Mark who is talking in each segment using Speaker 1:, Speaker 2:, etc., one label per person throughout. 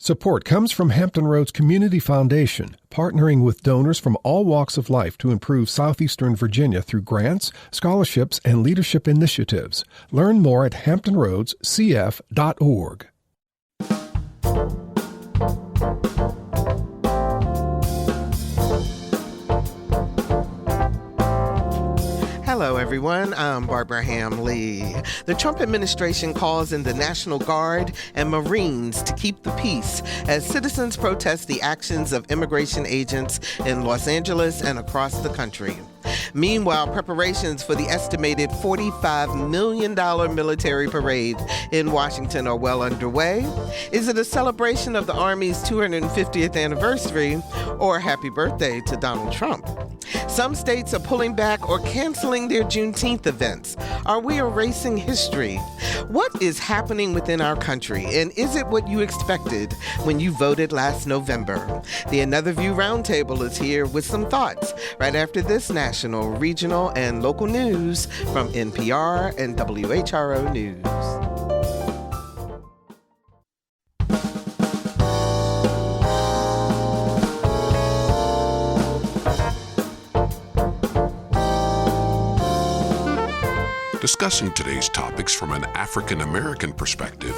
Speaker 1: Support comes from Hampton Roads Community Foundation, partnering with donors from all walks of life to improve southeastern Virginia through grants, scholarships, and leadership initiatives. Learn more at hamptonroadscf.org.
Speaker 2: Hello, everyone. I'm Barbara Ham-Lee. The Trump administration calls in the National Guard and Marines to keep the peace as citizens protest the actions of immigration agents in Los Angeles and across the country. Meanwhile, preparations for the estimated $45 million military parade in Washington are well underway. Is it a celebration of the Army's 250th anniversary or a happy birthday to Donald Trump? Some states are pulling back or canceling their Juneteenth events. Are we erasing history? What is happening within our country, and is it what you expected when you voted last November? The Another View Roundtable is here with some thoughts right after this national, regional, and local news from NPR and WHRO News.
Speaker 3: Discussing today's topics from an African-American perspective,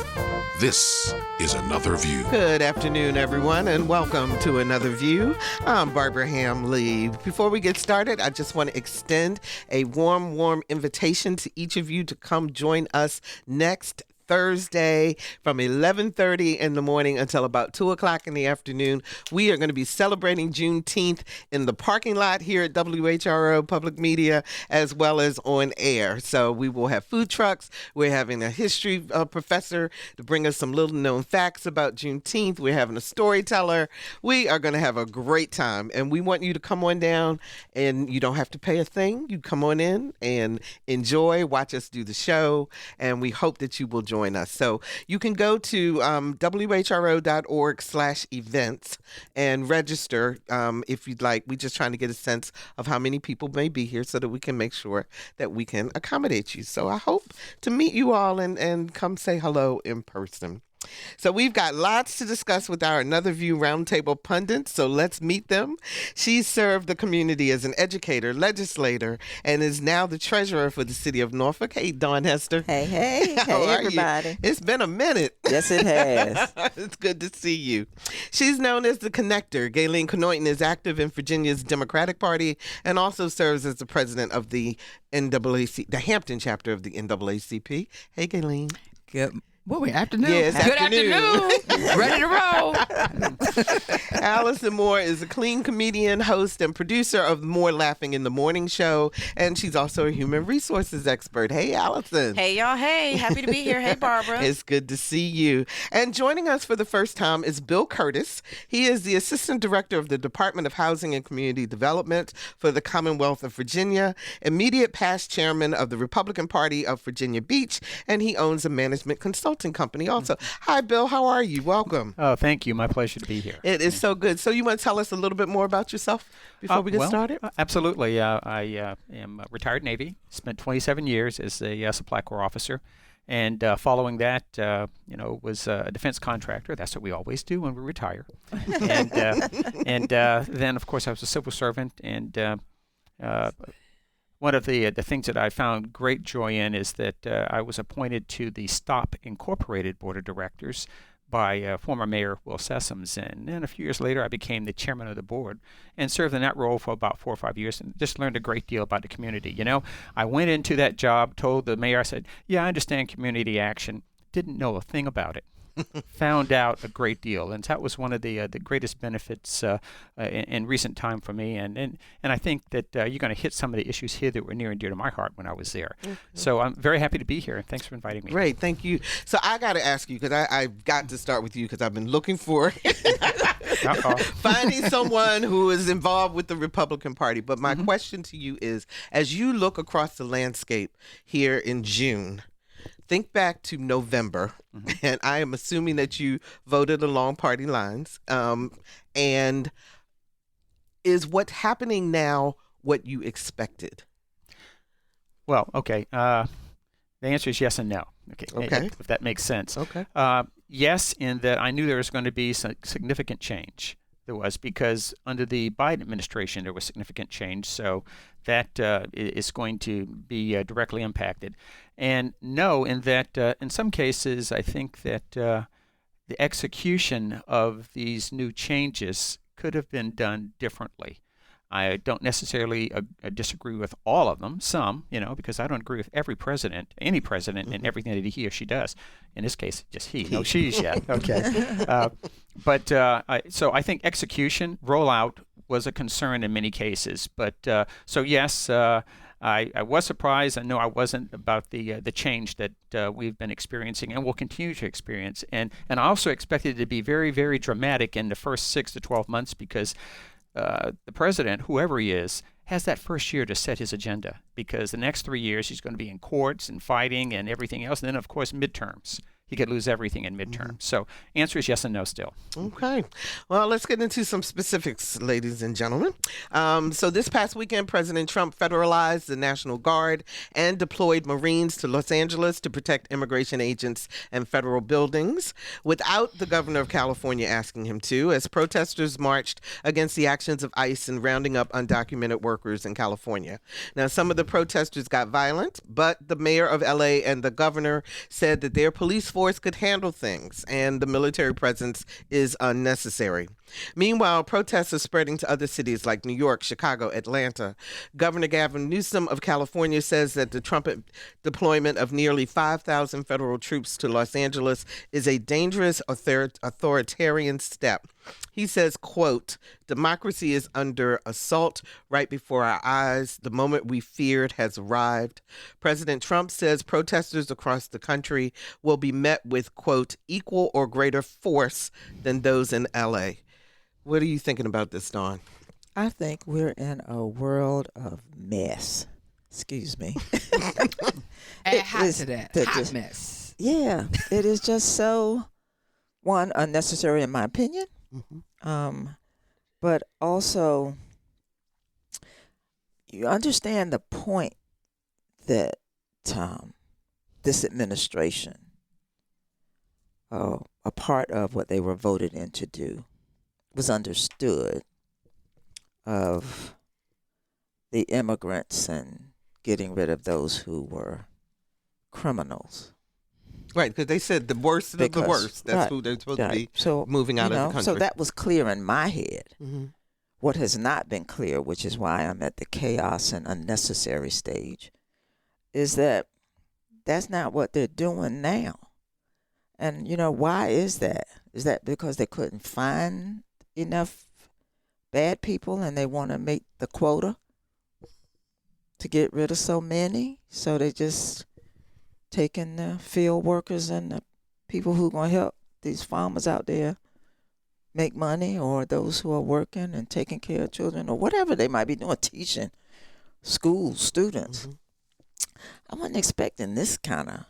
Speaker 3: this is Another View.
Speaker 2: Good afternoon, everyone, and welcome to Another View. I'm Barbara Ham-Lee. Before we get started, I just want to extend a warm invitation to each of you to come join us next Thursday from 11:30 in the morning until about 2 o'clock in the afternoon. We are going to be celebrating Juneteenth in the parking lot here at WHRO Public Media as well as on air. So we will have food trucks. We're having a history professor to bring us some little known facts about Juneteenth. We're having a storyteller. We are going to have a great time, and we want you to come on down, and you don't have to pay a thing. You come on in and enjoy, watch us do the show, and we hope that you will join us. So you can go to whro.org/events and register if you'd like. We're just trying to get a sense of how many people may be here so that we can make sure that we can accommodate you. So I hope to meet you all and come say hello in person. So we've got lots to discuss with our Another View Roundtable pundits, so let's meet them. She served the community as an educator, legislator, and is now the treasurer for the city of Norfolk. Hey, Daun Hester.
Speaker 4: Hey, hey everybody.
Speaker 2: You? It's been a minute.
Speaker 4: Yes, it has.
Speaker 2: It's good to see you. She's known as the Connector. Gaylene Kanoyton is active in Virginia's Democratic Party and also serves as the president of the NAACP, the Hampton chapter of the NAACP. Hey, Gaylene.
Speaker 5: Good. What we afternoon?
Speaker 2: Yes,
Speaker 5: Good afternoon. Ready to roll.
Speaker 2: Allison Moore is a clean comedian, host, and producer of More Laughing in the Morning Show, and she's also a human resources expert. Hey, Allison.
Speaker 6: Hey, y'all. Hey, happy to be here. Hey, Barbara.
Speaker 2: It's good to see you. And joining us for the first time is Bill Curtis. He is the Assistant Director of the Department of Housing and Community Development for the Commonwealth of Virginia, immediate past chairman of the Republican Party of Virginia Beach, and he owns a management consulting company also. Hi, Bill. How are you? Welcome.
Speaker 7: Oh, thank you. My pleasure to be here.
Speaker 2: It is so good. So you want to tell us a little bit more about yourself before we get started?
Speaker 7: Absolutely. I am a retired Navy, spent 27 years as a supply corps officer. And following that, was a defense contractor. That's what we always do when we retire. And then, of course, I was a civil servant. And one of the things that I found great joy in is that I was appointed to the Stop Incorporated Board of Directors by former Mayor Will Sessoms. And then a few years later, I became the chairman of the board and served in that role for about 4 or 5 years and just learned a great deal about the community. You know, I went into that job, told the mayor, I said, yeah, I understand community action. Didn't know a thing about it. Found out a great deal, and that was one of the greatest benefits in recent time for me. And I think that you're going to hit some of the issues here that were near and dear to my heart when I was there. Mm-hmm. So I'm very happy to be here, and thanks for inviting me.
Speaker 2: Great, thank you. So I got to ask you, because I've got to start with you, because I've been looking for finding someone who is involved with the Republican Party. But my question to you is, as you look across the landscape here in June, think back to November, and I am assuming that you voted along party lines. And is what's happening now what you expected?
Speaker 7: Well, okay. The answer is yes and no. Okay. If that makes sense.
Speaker 2: Okay.
Speaker 7: yes, in that I knew there was going to be some significant change. There was, because under the Biden administration there was significant change, so that is going to be directly impacted. And no, in that in some cases I think that the execution of these new changes could have been done differently. I don't necessarily disagree with all of them, some, because I don't agree with every president, any president, and everything that he or she does. In this case, just he, no she's yet. Okay. So I think execution, rollout was a concern in many cases. But so yes, I was surprised. I know I wasn't about the change that we've been experiencing and will continue to experience. And I also expected it to be very, very dramatic in the first 6 to 12 months because the president, whoever he is, has that first year to set his agenda, because the next 3 years he's going to be in courts and fighting and everything else. And then, of course, midterms. He could lose everything in midterms. So answer is yes and no still.
Speaker 2: Okay. Well, let's get into some specifics, ladies and gentlemen. So this past weekend, President Trump federalized the National Guard and deployed Marines to Los Angeles to protect immigration agents and federal buildings without the governor of California asking him to, as protesters marched against the actions of ICE in rounding up undocumented workers in California. Now, some of the protesters got violent, but the mayor of LA and the governor said that their police force could handle things and the military presence is unnecessary. Meanwhile, protests are spreading to other cities like New York, Chicago, Atlanta. Governor Gavin Newsom of California says that the Trump deployment of nearly 5,000 federal troops to Los Angeles is a dangerous authoritarian step. He says, quote, "Democracy is under assault right before our eyes. The moment we feared has arrived." President Trump says protesters across the country will be met with, quote, "equal or greater force than those in LA." What are you thinking about this, Dawn?
Speaker 4: I think we're in a world of mess. Excuse me.
Speaker 5: Add hot to that. Hot mess.
Speaker 4: Yeah, it is just so, one, unnecessary in my opinion. But also, you understand the point that this administration, a part of what they were voted in to do, was understood of the immigrants and getting rid of those who were criminals.
Speaker 2: Right, because they said the worst of the worst. That's who they're supposed to be moving out of the country.
Speaker 4: So that was clear in my head. What has not been clear, which is why I'm at the chaos and unnecessary stage, is that that's not what they're doing now. And, why is that? Is that because they couldn't find enough bad people and they want to make the quota to get rid of so many? So they just taking the field workers and the people who are going to help these farmers out there make money, or those who are working and taking care of children, or whatever they might be doing, teaching school students. I wasn't expecting this kind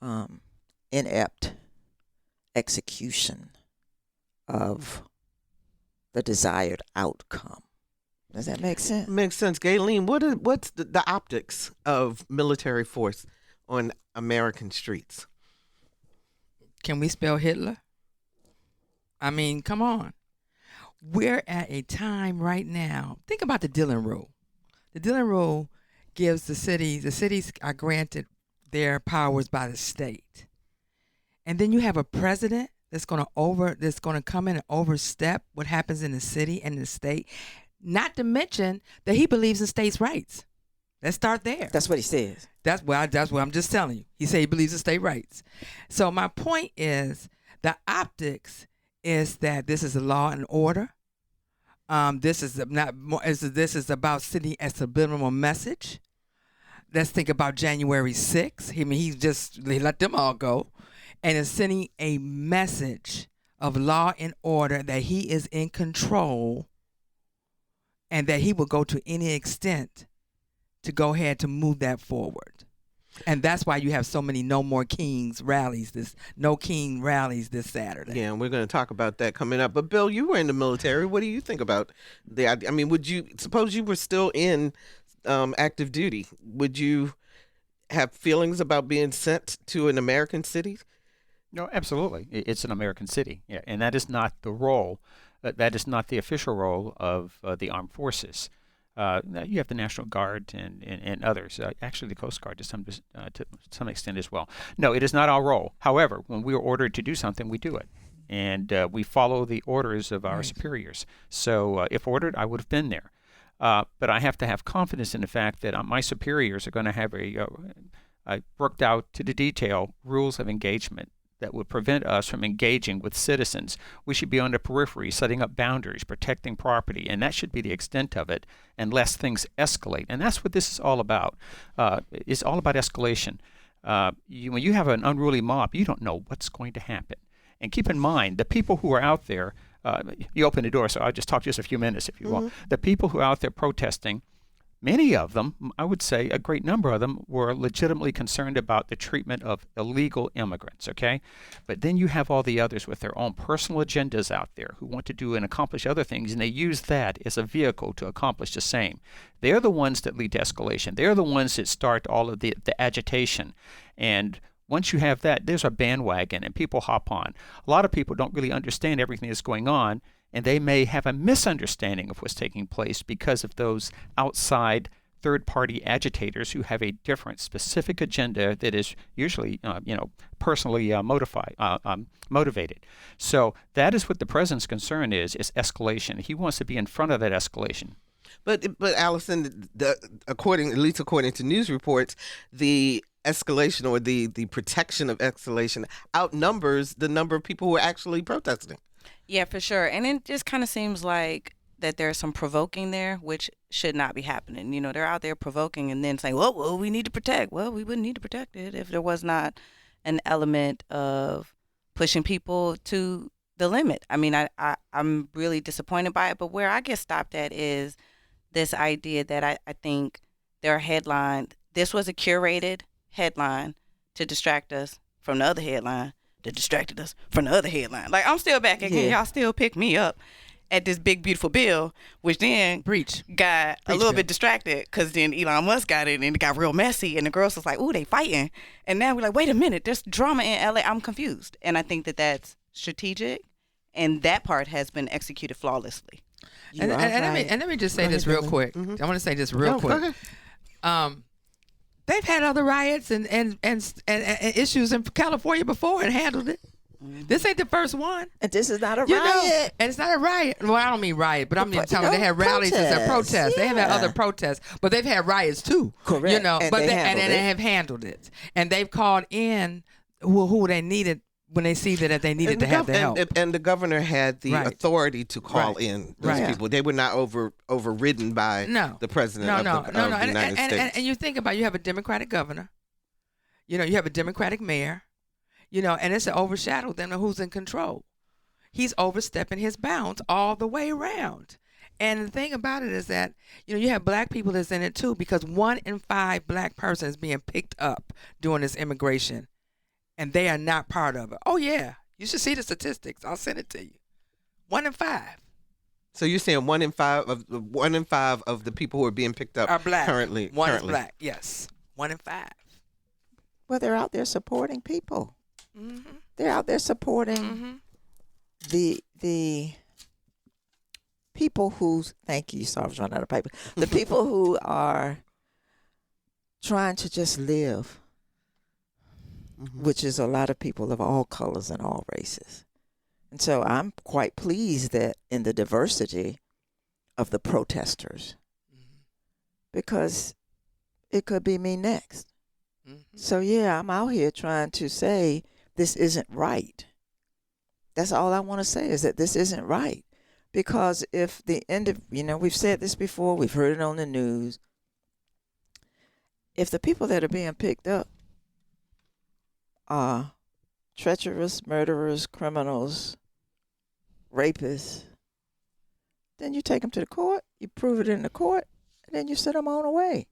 Speaker 4: of inept execution of the desired outcome. Does that make sense?
Speaker 2: Makes sense. Gaylene, what's the optics of military force on American streets?
Speaker 5: Can we spell Hitler? I mean, come on. We're at a time right now. Think about the Dillon Rule. The Dillon Rule gives the cities are granted their powers by the state. And then you have a president that's going to come in and overstep what happens in the city and the state, not to mention that he believes in states' rights. Let's start there.
Speaker 4: That's what he says.
Speaker 5: That's what I'm just telling you. He said he believes in state rights. So my point is, the optics is that this is a law and order. This is about sending a subliminal message. Let's think about January 6th. He let them all go, and is sending a message of law and order that he is in control, and that he will go to any extent to go ahead to move that forward. And that's why you have so many No King rallies this Saturday.
Speaker 2: Yeah, and we're going to talk about that coming up. But Bill, you were in the military. What do you think about the idea? I mean, suppose you were still in active duty, would you have feelings about being sent to an American city
Speaker 7: No, absolutely. It's an American city, yeah, and that is not the role. That is not the official role of the armed forces. Now you have the National Guard and others. Actually, the Coast Guard to some extent as well. No, it is not our role. However, when we are ordered to do something, we do it, and we follow the orders of our superiors. So, if ordered, I would have been there. But I have to have confidence in the fact that my superiors are going to have worked out to the detail rules of engagement that would prevent us from engaging with citizens. We should be on the periphery, setting up boundaries, protecting property, and that should be the extent of it, unless things escalate. And that's what this is all about. It's all about escalation. When you have an unruly mob, you don't know what's going to happen. And keep in mind, the people who are out there, you open the door, so I'll just talk just a few minutes if you want. The people who are out there protesting, many of them, I would say a great number of them, were legitimately concerned about the treatment of illegal immigrants, okay? But then you have all the others with their own personal agendas out there who want to do and accomplish other things, and they use that as a vehicle to accomplish the same. They're the ones that lead to escalation. They're the ones that start all of the agitation. And once you have that, there's a bandwagon, and people hop on. A lot of people don't really understand everything that's going on, and they may have a misunderstanding of what's taking place because of those outside third-party agitators who have a different specific agenda that is usually, personally motivated. So that is what the president's concern is escalation. He wants to be in front of that escalation.
Speaker 2: But Allison, according to news reports, the escalation or the protection of escalation outnumbers the number of people who are actually protesting.
Speaker 6: Yeah, for sure. And it just kind of seems like that there's some provoking there, which should not be happening. You know, they're out there provoking and then saying, well, we need to protect. Well, we wouldn't need to protect it if there was not an element of pushing people to the limit. I mean, I'm really disappointed by it. But where I get stopped at is this idea that I think their headline, this was a curated headline to distract us from the other headline that distracted us from the other headline. Like, I'm still back again. Y'all still pick me up at this big, beautiful bill, which then got a little bit distracted because then Elon Musk got it and it got real messy and the girls was like, ooh, they fighting. And now we're like, wait a minute, there's drama in LA. I'm confused. And I think that that's strategic and that part has been executed flawlessly.
Speaker 5: And let me just say this real quick. I want to say this real quick. They've had other riots and issues in California before and handled it. This ain't the first one.
Speaker 4: And this is not a riot.
Speaker 5: And it's not a riot. Well, I don't mean riot, but I'm telling you, they had rallies and protests. Yeah. They have had other protests, but they've had riots too.
Speaker 4: Correct.
Speaker 5: You know,
Speaker 4: and
Speaker 5: but
Speaker 4: they
Speaker 5: have handled it. And they've called in who they needed when they see that they needed to have the help.
Speaker 2: And the governor had the authority to call in those people. They were not overridden by the president of the United States.
Speaker 5: And you think about it, you have a Democratic governor. You know, you have a Democratic mayor. You know, and it's overshadowed them of who's in control. He's overstepping his bounds all the way around. And the thing about it is that, you know, you have black people that's in it too, because 1 in 5 black persons being picked up during this immigration, and they are not part of it. Oh yeah, you should see the statistics. I'll send it to you. 1 in 5.
Speaker 2: So you're saying 1 in 5 of the people who are being picked up
Speaker 5: are black.
Speaker 2: Currently.
Speaker 5: One is black. Yes, 1 in 5.
Speaker 4: Well, they're out there supporting people.
Speaker 6: Mm-hmm.
Speaker 4: They're out there supporting the people who's, thank you, sorry I was running out of paper. The people who are trying to just live, which is a lot of people of all colors and all races. And so I'm quite pleased that in the diversity of the protesters, because it could be me next. So yeah, I'm out here trying to say this isn't right. That's all I want to say is that this isn't right. Because if the end of, you know, we've said this before, we've heard it on the news. If the people that are being picked up are treacherous, murderers, criminals, rapists, then you take them to the court, you prove it in the court, and then you send them on away.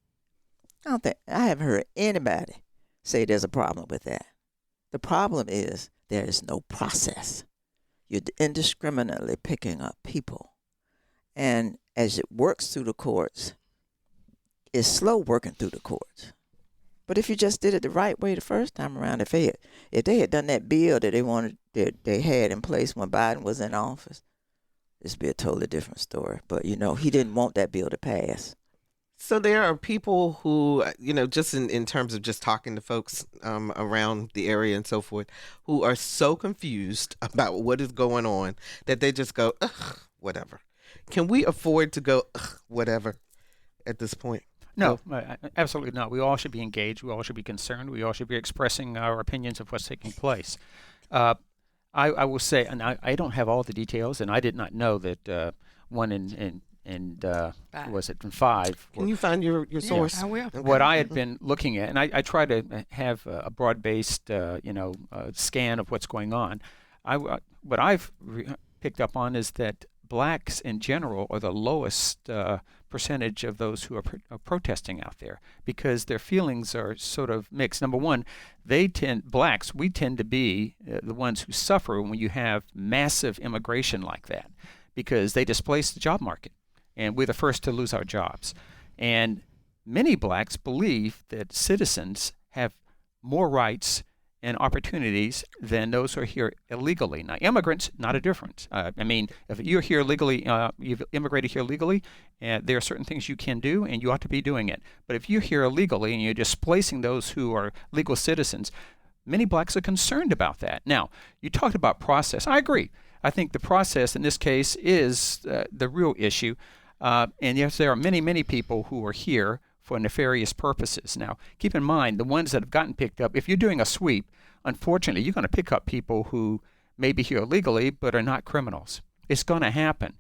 Speaker 4: I haven't heard anybody say there's a problem with that. The problem is there is no process. You're indiscriminately picking up people. And as it works through the courts, it's slow working through the courts. But if you just did it the right way the first time around, if they had done that bill that they had in place when Biden was in office, this would be a totally different story. But, he didn't want that bill to pass.
Speaker 2: So there are people who, just in terms of just talking to folks around the area and so forth, who are so confused about what is going on that they just go, ugh, whatever. Can we afford to go, ugh, whatever at this point?
Speaker 7: No, absolutely not. We all should be engaged. We all should be concerned. We all should be expressing our opinions of what's taking place. I will say, and I don't have all the details, and I did not know that one in was it in 5?
Speaker 2: Can you find your source?
Speaker 5: I will.
Speaker 2: Okay.
Speaker 7: What I had been looking at, and I try to have a broad-based, scan of what's going on. What I've picked up on is that blacks in general are the lowest percentage of those who are protesting out there, because their feelings are sort of mixed. Number one, we tend to be the ones who suffer when you have massive immigration like that, because they displace the job market, and we're the first to lose our jobs. And many blacks believe that citizens have more rights and opportunities than those who are here illegally. Now, immigrants, not a difference. If you're here legally, you've immigrated here legally, there are certain things you can do, and you ought to be doing it. But if you're here illegally and you're displacing those who are legal citizens, many blacks are concerned about that. Now, you talked about process. I agree. I think the process in this case is the real issue. And yes, there are many, many people who are here for nefarious purposes. Now, keep in mind, the ones that have gotten picked up, if you're doing a sweep, unfortunately, you're going to pick up people who may be here illegally but are not criminals. It's going to happen.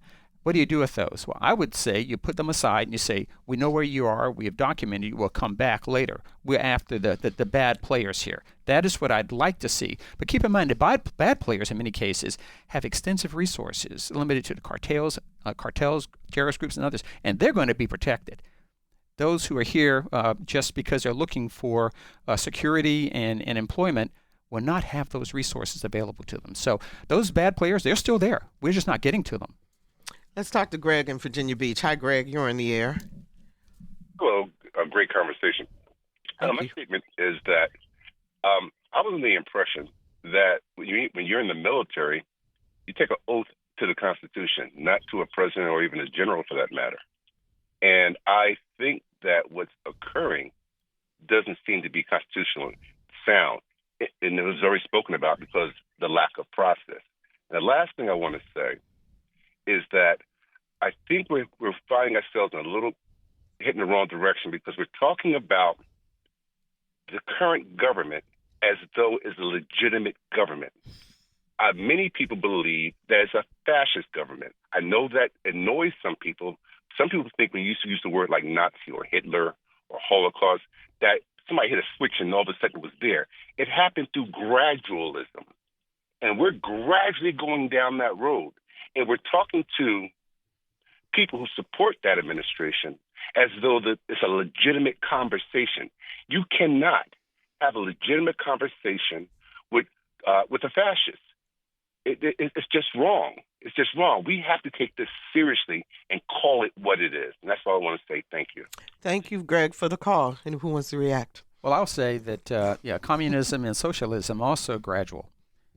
Speaker 7: What do you do with those? Well, I would say you put them aside and you say, we know where you are, we have documented you, we'll come back later. We're after the bad players here. That is what I'd like to see. But keep in mind, the bad players in many cases have extensive resources limited to the cartels, terrorist groups, and others, and they're going to be protected. Those who are here just because they're looking for security and employment will not have those resources available to them. So those bad players, they're still there. We're just not getting to them.
Speaker 2: Let's talk to Greg in Virginia Beach. Hi, Greg. You're in the air.
Speaker 8: Hello. A great conversation. My statement is that I was under the impression that when you're in the military, you take an oath to the Constitution, not to a president or even a general for that matter. And I think that what's occurring doesn't seem to be constitutionally sound. And it was already spoken about because the lack of process. And the last thing I want to say is that I think we're finding ourselves in a little hitting the wrong direction, because we're talking about the current government as though it's a legitimate government. Many people believe that it's a fascist government. I know that annoys some people. Some people think when you used to use the word like Nazi or Hitler or Holocaust, that somebody hit a switch and all of a sudden it was there. It happened through gradualism. And we're gradually going down that road. And we're talking to people who support that administration as though it's a legitimate conversation. You cannot have a legitimate conversation with a fascist. It's just wrong. It's just wrong. We have to take this seriously and call it what it is. And that's all I want to say. Thank you.
Speaker 2: Thank you, Greg, for the call. And who wants to react?
Speaker 7: Well, I'll say that, communism and socialism also gradual.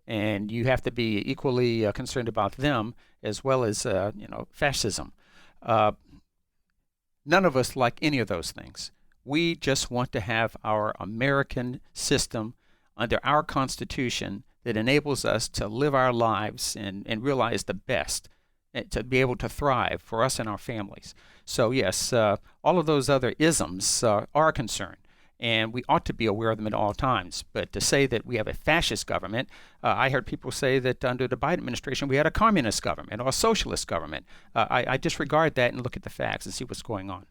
Speaker 7: And you have to be equally concerned about them as well as, fascism. None of us like any of those things. We just want to have our American system under our Constitution that enables us to live our lives and realize the best, to be able to thrive for us and our families. So yes, all of those other isms are a concern, and we ought to be aware of them at all times. But to say that we have a fascist government, I heard people say that under the Biden administration we had a communist government or a socialist government. I disregard that and look at the facts and see what's going on.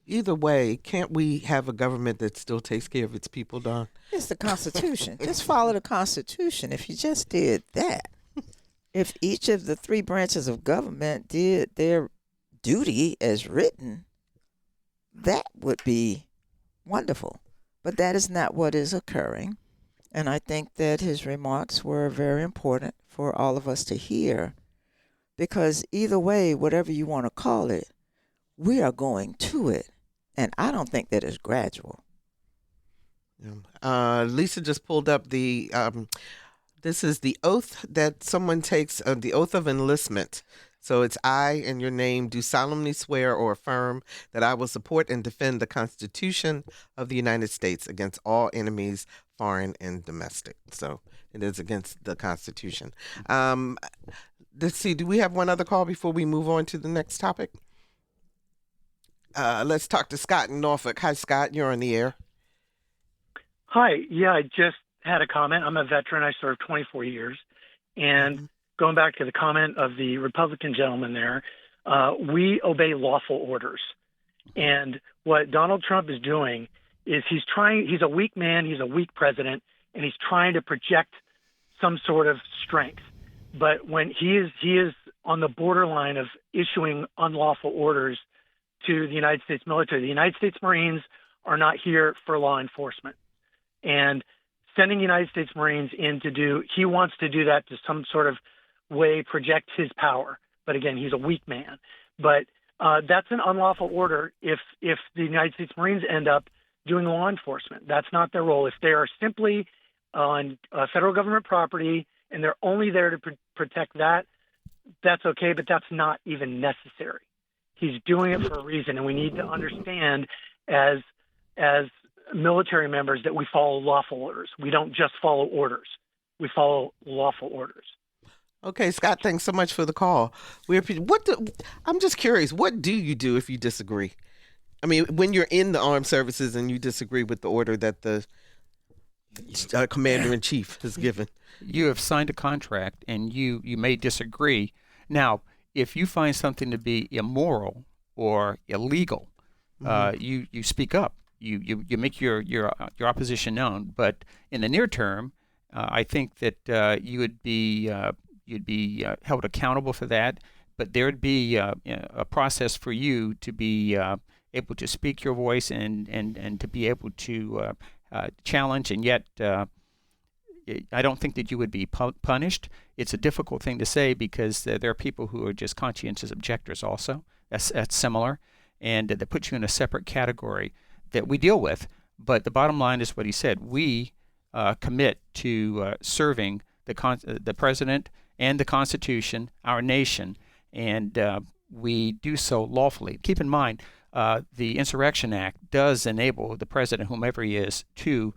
Speaker 2: Either way, can't we have a government that still takes care of its people, Dawn?
Speaker 4: It's the Constitution. Just follow the Constitution. If you just did that, if each of the 3 branches of government did their duty as written, that would be wonderful. But that is not what is occurring. And I think that his remarks were very important for all of us to hear, because either way, whatever you want to call it, we are going to it. And I don't think that it's gradual.
Speaker 2: Lisa just pulled up the. This is the oath that someone takes, the oath of enlistment. So it's I and your name do solemnly swear or affirm that I will support and defend the Constitution of the United States against all enemies, foreign and domestic. So it is against the Constitution. Let's see. Do we have one other call before we move on to the next topic? Let's talk to Scott in Norfolk. Hi, Scott. You're on the air.
Speaker 9: Hi. Yeah, I just had a comment. I'm a veteran. I served 24 years. And going back to the comment of the Republican gentleman there, we obey lawful orders. And what Donald Trump is doing is he's a weak man, he's a weak president, and he's trying to project some sort of strength. But when he is on the borderline of issuing unlawful orders to the United States military, the United States Marines are not here for law enforcement. And sending United States Marines in he wants to do that to some sort of way project his power. But again, he's a weak man. But that's an unlawful order if the United States Marines end up doing law enforcement. That's not their role. If they are simply on federal government property and they're only there to protect that, that's okay, but that's not even necessary. He's doing it for a reason, and we need to understand as military members that we follow lawful orders. We don't just follow orders. We follow lawful orders.
Speaker 2: Okay, Scott, thanks so much for the call. I'm just curious, what do you do if you disagree? I mean, when you're in the armed services and you disagree with the order that the commander-in-chief has given.
Speaker 7: You have signed a contract, and you may disagree. Now, if you find something to be immoral or illegal, you speak up. You make your opposition known. But in the near term, I think that you would be held accountable for that. But there would be a process for you to be able to speak your voice and to be able to challenge, and yet I don't think that you would be punished. It's a difficult thing to say because there are people who are just conscientious objectors also. That's similar, and that puts you in a separate category that we deal with. But the bottom line is what he said. We commit to serving the president and the Constitution, our nation, and we do so lawfully. Keep in mind, the Insurrection Act does enable the president, whomever he is, to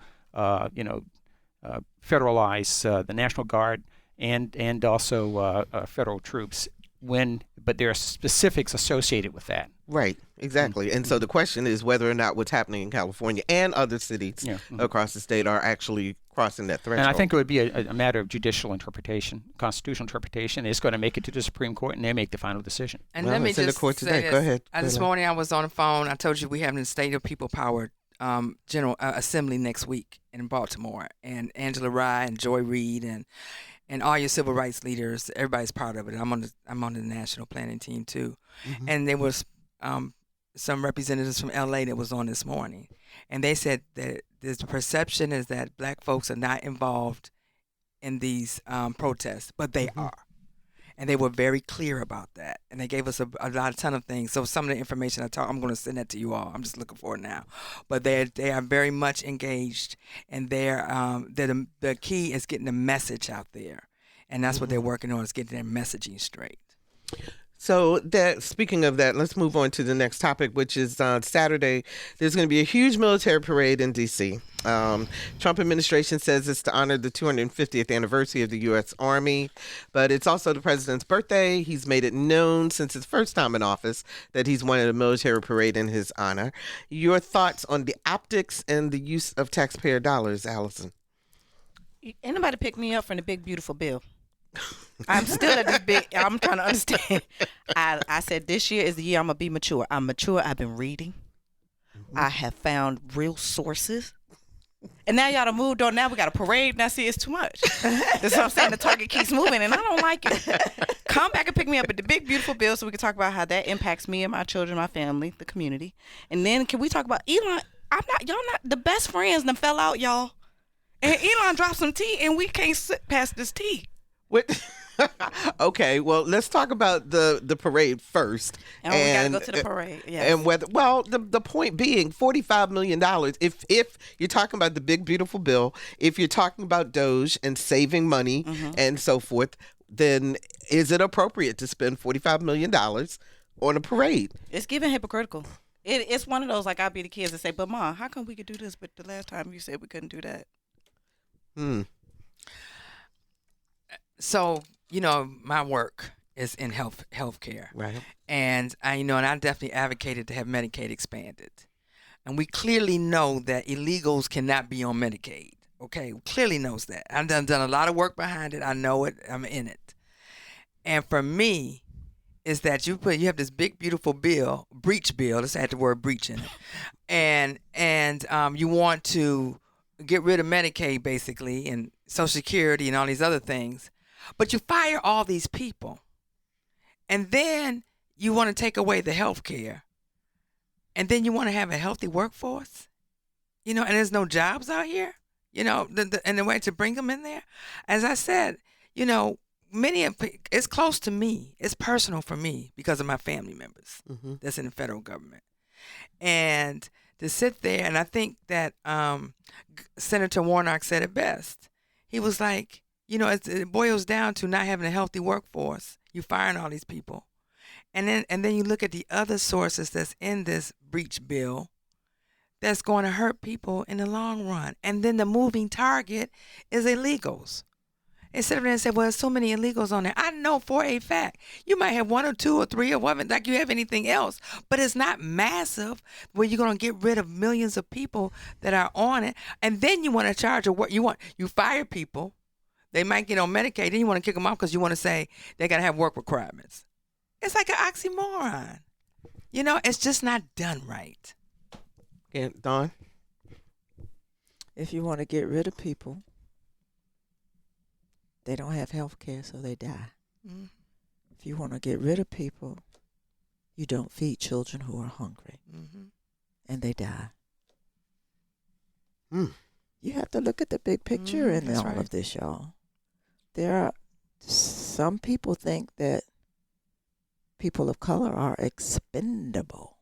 Speaker 7: federalize the National Guard and also federal troops but there are specifics associated with that.
Speaker 2: Right, exactly. And so the question is whether or not what's happening in California and other cities across the state are actually crossing that threshold.
Speaker 7: And I think it would be a matter of judicial interpretation, constitutional interpretation. It's going to make it to the Supreme Court, and they make the final decision.
Speaker 5: And let me just say this.
Speaker 2: Go ahead.
Speaker 5: This morning I was on the phone. I told you we have the State of People Power General Assembly next week in Baltimore, and Angela Rye and Joy Reid and all your civil rights leaders, everybody's part of it. I'm on the national planning team too. And there was some representatives from LA that was on this morning, and they said that the perception is that black folks are not involved in these protests, but they are. And they were very clear about that. And they gave us a ton of things. So some of the information I'm going to send that to you all. I'm just looking for it now. But they are very much engaged. And the key is getting the message out there. And that's what they're working on, is getting their messaging straight.
Speaker 2: So speaking of that, let's move on to the next topic, which is Saturday. There's going to be a huge military parade in D.C. Trump administration says it's to honor the 250th anniversary of the U.S. Army, but it's also the president's birthday. He's made it known since his first time in office that he's wanted a military parade in his honor. Your thoughts on the optics and the use of taxpayer dollars, Allison?
Speaker 6: Anybody pick me up from the big, beautiful bill? I'm still at this big. I'm trying to understand. I said this year is the year I'm going to be mature. I'm mature. I've been reading. I have found real sources. And now y'all done moved on. Now we got a parade. Now, see, it's too much. That's what I'm saying. The target keeps moving, and I don't like it. Come back and pick me up at the big, beautiful bill so we can talk about how that impacts me and my children, my family, the community. And then can we talk about Elon? Y'all not the best friends that fell out, y'all. And Elon dropped some tea, and we can't sit past this tea.
Speaker 2: What? Okay, well, let's talk about the parade first.
Speaker 6: And we got to go to the parade. Yes.
Speaker 2: And whether, well, the point being, $45 million. If you're talking about the big beautiful bill, if you're talking about Doge and saving money and so forth, then is it appropriate to spend $45 million on a parade?
Speaker 6: It's given hypocritical. It's one of those, like, I'll be the kids that say, but Mom, how come we could do this, but the last time you said we couldn't do that?
Speaker 5: So, my work is in healthcare.
Speaker 2: Right.
Speaker 5: And I definitely advocated to have Medicaid expanded. And we clearly know that illegals cannot be on Medicaid. Okay, clearly knows that. I've done a lot of work behind it. I know it. I'm in it. And for me, is that you have this big beautiful bill, breach bill. Let's add the word breach in it, and you want to get rid of Medicaid basically and Social Security and all these other things, but you fire all these people, and then you want to take away the health care, and then you want to have a healthy workforce, and there's no jobs out here, and the way to bring them in there, as I said, it's close to me. It's personal for me because of my family members that's in the federal government. And to sit there, and I think that Senator Warnock said it best. He was like, it boils down to not having a healthy workforce. You firing all these people. And then you look at the other sources that's in this breach bill that's going to hurt people in the long run. And then the moving target is illegals. They sit there and say, well, there's so many illegals on there. I know for a fact. You might have one or two or three or whatever, like you have anything else, but it's not massive where you're going to get rid of millions of people that are on it. And then you want to charge you fire people. They might get on Medicaid. Then you want to kick them off because you want to say they got to have work requirements. It's like an oxymoron. It's just not done right.
Speaker 2: Yeah, Dawn?
Speaker 4: If you want to get rid of people, they don't have health care, so they die. If you want to get rid of people, you don't feed children who are hungry, and they die. You have to look at the big picture in all of this, y'all. Some people think that people of color are expendable.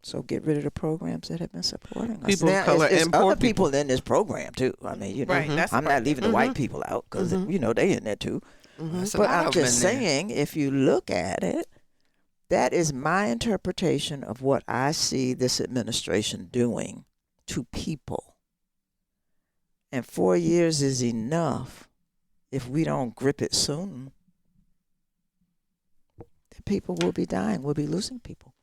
Speaker 4: So get rid of the programs that have been supporting us.
Speaker 2: People of color and poor
Speaker 4: other people in this program too. I mean, I'm not leaving the white people out because they in there too. But I'm just saying, if you look at it, that is my interpretation of what I see this administration doing to people. And 4 years is enough if we don't grip it soon. The people will be dying. We'll be losing people.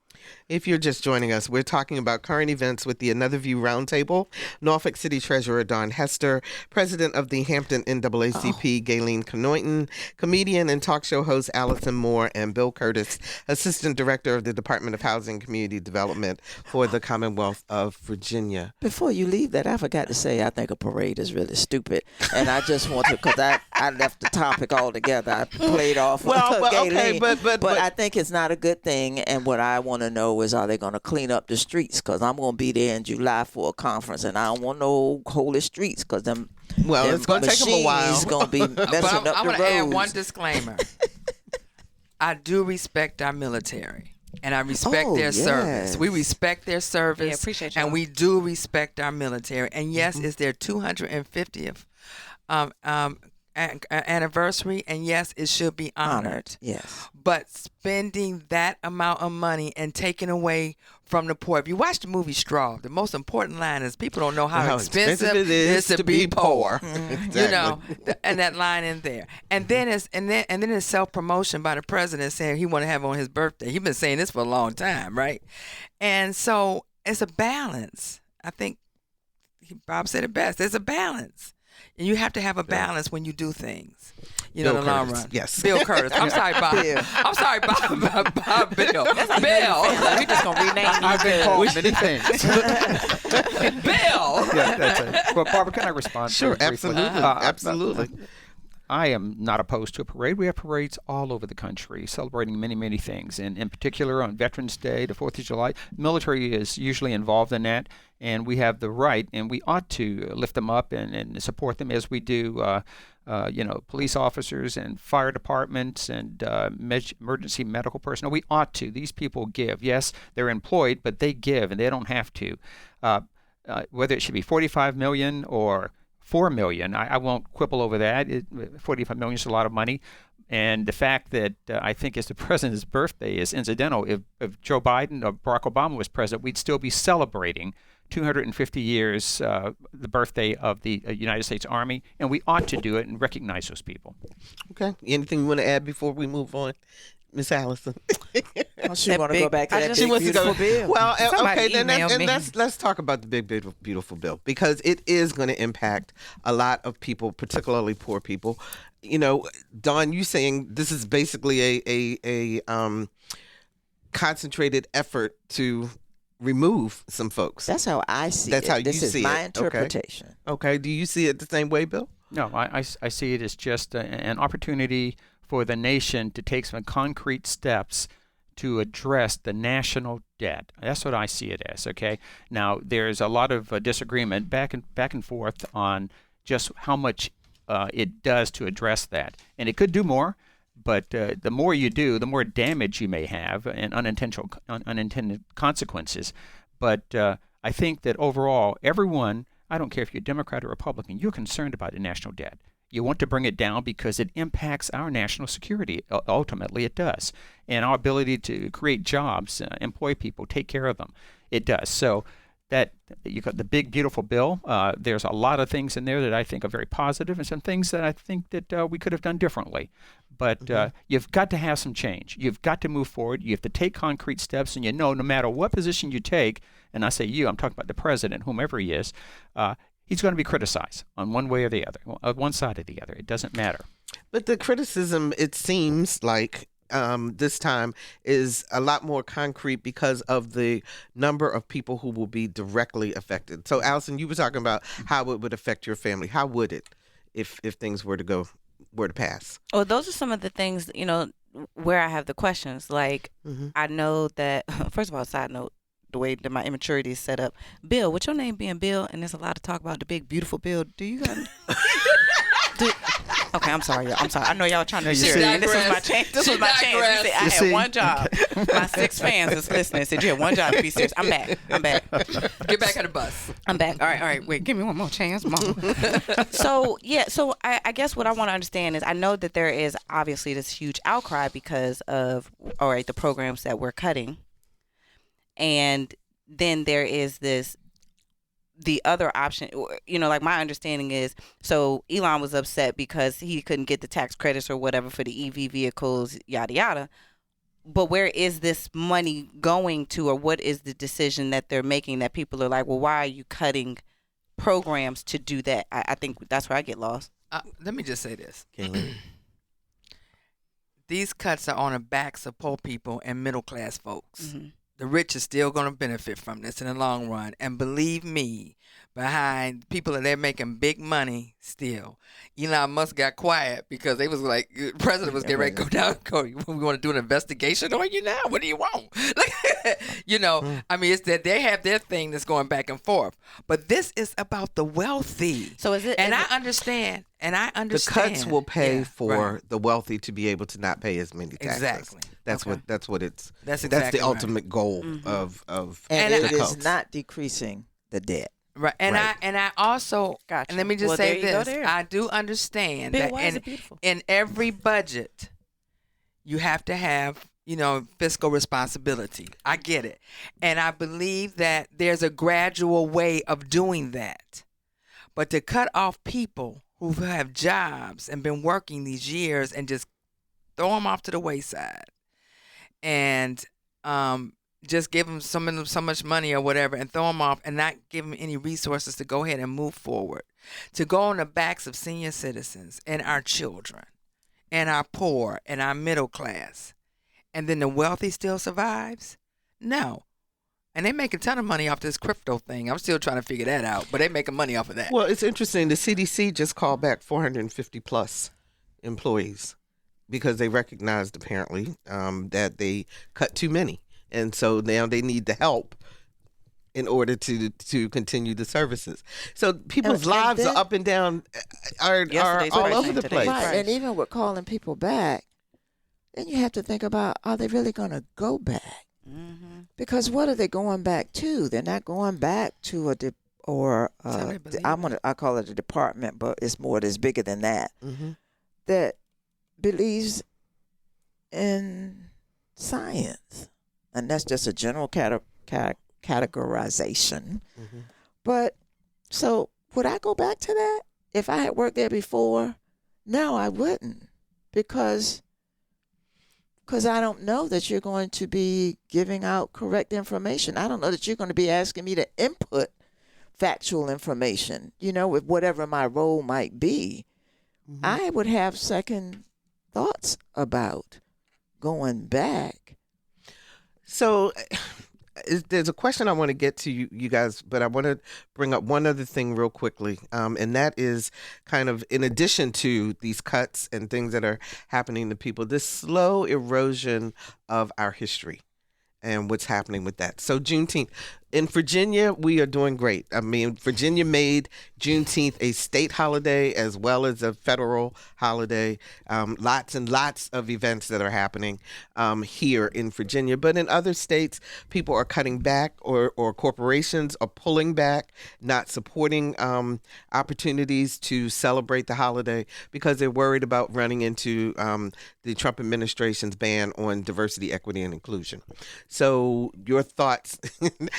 Speaker 2: If you're just joining us, we're talking about current events with the Another View Roundtable. Norfolk City Treasurer Daun Hester, President of the Hampton NAACP, Gaylene Kanoyton, comedian and talk show host Allison Moore, and Bill Curtis, Assistant Director of the Department of Housing and Community Development for the Commonwealth of Virginia.
Speaker 4: Before you leave that, I forgot to say I think a parade is really stupid. And I just want to, because I left the topic altogether. I played off Gaylene.
Speaker 2: Okay, but
Speaker 4: I think it's not a good thing. And what I want to know is, are they going to clean up the streets? Because I'm going to be there in July for a conference, and I don't want no holy streets because
Speaker 2: it's going to take them a while.
Speaker 4: It's going to be messing up the roads.
Speaker 5: I want to add one disclaimer. I do respect our military, and I respect their service. We respect their service,
Speaker 6: Yeah, appreciate you.
Speaker 5: and we do respect our military. And yes, it's their 250th anniversary, and yes, it should be honored.
Speaker 4: Yes.
Speaker 5: But spending that amount of money and taking away from the poor. If you watch the movie Straw, the most important line is people don't know how expensive it is to be poor.
Speaker 2: Exactly.
Speaker 5: And that line in there. And then it's self-promotion by the president saying he want to have on his birthday. He's been saying this for a long time, right? And so it's a balance. I think Bob said it best. There's a balance. And you have to have a balance when you do things, in the long run.
Speaker 2: Yes.
Speaker 5: Bill Curtis. I'm sorry, Bob. I'm sorry, Bob. Bill. Bill.
Speaker 6: We just gonna rename you.
Speaker 7: I've been called many things.
Speaker 5: Bill.
Speaker 7: Yeah, that's it. Well, Barbara, can I respond?
Speaker 2: Sure,
Speaker 7: very briefly?
Speaker 2: absolutely.
Speaker 7: I am not opposed to a parade. We have parades all over the country celebrating many, many things. And in particular, on Veterans Day, the 4th of July, the military is usually involved in that. And we have the right, and we ought to lift them up and support them as we do police officers and fire departments and emergency medical personnel. We ought to. These people give. Yes, they're employed, but they give, and they don't have to. Whether it should be 45 million or 4 million, I won't quibble over that. 45 million is a lot of money. And the fact that I think it's the president's birthday is incidental. If Joe Biden or Barack Obama was president, we'd still be celebrating 250 years, the birthday of the United States Army, and we ought to do it and recognize those people.
Speaker 2: Okay. Anything you want to add before we move on? Miss Allison.
Speaker 4: She want to go back to that
Speaker 2: She
Speaker 4: big,
Speaker 2: wants to
Speaker 4: beautiful
Speaker 2: go.
Speaker 4: bill.
Speaker 2: Well,
Speaker 6: Somebody
Speaker 2: okay, then
Speaker 6: email me.
Speaker 2: let's talk about the big, beautiful bill, because it is going to impact a lot of people, particularly poor people. Dawn, you saying this is basically a concentrated effort to remove some folks.
Speaker 4: That's how I see it.
Speaker 2: That's how you see it.
Speaker 4: This is my interpretation.
Speaker 2: Okay. Do you see it the same way, Bill?
Speaker 7: No, I see it as just an opportunity for the nation to take some concrete steps to address the national debt. That's what I see it as, okay? Now, there's a lot of disagreement back and forth on just how much it does to address that. And it could do more, but the more you do, the more damage you may have and unintended consequences. But I think that overall, everyone, I don't care if you're Democrat or Republican, you're concerned about the national debt. You want to bring it down because it impacts our national security. Ultimately, it does. And our ability to create jobs, employ people, take care of them. It does. So that you got the big, beautiful bill. There's a lot of things in there that I think are very positive and some things that I think that we could have done differently. But you've got to have some change. You've got to move forward. You have to take concrete steps. And no matter what position you take, and I say you, I'm talking about the president, whomever he is, he's going to be criticized on one way or the other, one side or the other. It doesn't matter.
Speaker 2: But the criticism, it seems like this time, is a lot more concrete because of the number of people who will be directly affected. So, Allison, you were talking about how it would affect your family. How would it if things were to pass?
Speaker 6: Well, those are some of the things, where I have the questions. Like, I know that, first of all, side note, the way that my immaturity is set up. Bill, with your name being Bill, and there's a lot of talk about the big, beautiful Bill, do you got... Okay, I'm sorry, y'all. I'm sorry. I know y'all trying to be serious. And this was my chance. This was my chance. I had one job. My 6 fans is listening. Said you had one job to be serious. I'm back.
Speaker 5: Get back on the bus.
Speaker 6: I'm back. All right. Wait, give me one more chance, Mom. So I guess what I want to understand is I know that there is obviously this huge outcry because of, the programs that we're cutting. And then there is the other option, like my understanding is, so Elon was upset because he couldn't get the tax credits or whatever for the EV vehicles, yada, yada. But where is this money going to, or what is the decision that they're making that people are like, well, why are you cutting programs to do that? I think that's where I get lost.
Speaker 5: Let me just say this. These cuts are on the backs of poor people and middle-class folks. Mm-hmm. The rich are still going to benefit from this in the long run. And believe me, behind people that they're making big money still. Elon Musk got quiet because they was like, the president was getting ready to go down. We want to do an investigation on you now? What do you want? I mean, it's that they have their thing that's going back and forth. But this is about the wealthy.
Speaker 6: So is it?
Speaker 5: And I understand.
Speaker 2: The cuts will pay for the wealthy to be able to not pay as many taxes.
Speaker 5: Exactly.
Speaker 2: That's what it's.
Speaker 5: That's exactly
Speaker 2: the ultimate goal of.
Speaker 4: And it
Speaker 2: cuts.
Speaker 4: is not decreasing the debt.
Speaker 5: Right, and I also,
Speaker 6: gotcha.
Speaker 5: And let me just say this: I do understand
Speaker 6: Bill,
Speaker 5: that
Speaker 6: why is it beautiful?
Speaker 5: In every budget, you have to have fiscal responsibility. I get it, and I believe that there's a gradual way of doing that, but to cut off people who have jobs and been working these years and just throw them off to the wayside, and just give them so much money or whatever and throw them off and not give them any resources to go ahead and move forward. To go on the backs of senior citizens and our children and our poor and our middle class, and then the wealthy still survives? No. And they make a ton of money off this crypto thing. I'm still trying to figure that out, but they making money off of that.
Speaker 2: Well, it's interesting. The CDC just called back 450 plus employees because they recognized apparently that they cut too many. And so now they need the help in order to continue the services. So people's
Speaker 4: And
Speaker 2: lives
Speaker 4: then-
Speaker 2: are up and down, are
Speaker 6: Yesterday's
Speaker 2: all
Speaker 6: person,
Speaker 2: over the
Speaker 6: today's
Speaker 2: place.
Speaker 4: Right,
Speaker 6: Right.
Speaker 4: and even with calling people back, then you have to think about, are they really going to go back?
Speaker 6: Mm-hmm.
Speaker 4: Because what are they going back to? They're not going back to I call it a department, but it's bigger than that.
Speaker 2: Mm-hmm.
Speaker 4: That believes in science, and that's just a general categorization.
Speaker 2: Mm-hmm.
Speaker 4: But so would I go back to that if I had worked there before? No, I wouldn't, because I don't know that you're going to be giving out correct information. I don't know that you're going to be asking me to input factual information, with whatever my role might be.
Speaker 2: Mm-hmm.
Speaker 4: I would have second thoughts about going back.
Speaker 2: So there's a question I want to get to you guys, but I want to bring up one other thing real quickly, and that is kind of in addition to these cuts and things that are happening to people, this slow erosion of our history and what's happening with that. So Juneteenth. In Virginia, we are doing great. I mean, Virginia made Juneteenth a state holiday as well as a federal holiday. Lots and lots of events that are happening here in Virginia. But in other states, people are cutting back, or corporations are pulling back, not supporting opportunities to celebrate the holiday because they're worried about running into the Trump administration's ban on diversity, equity, and inclusion. So your thoughts?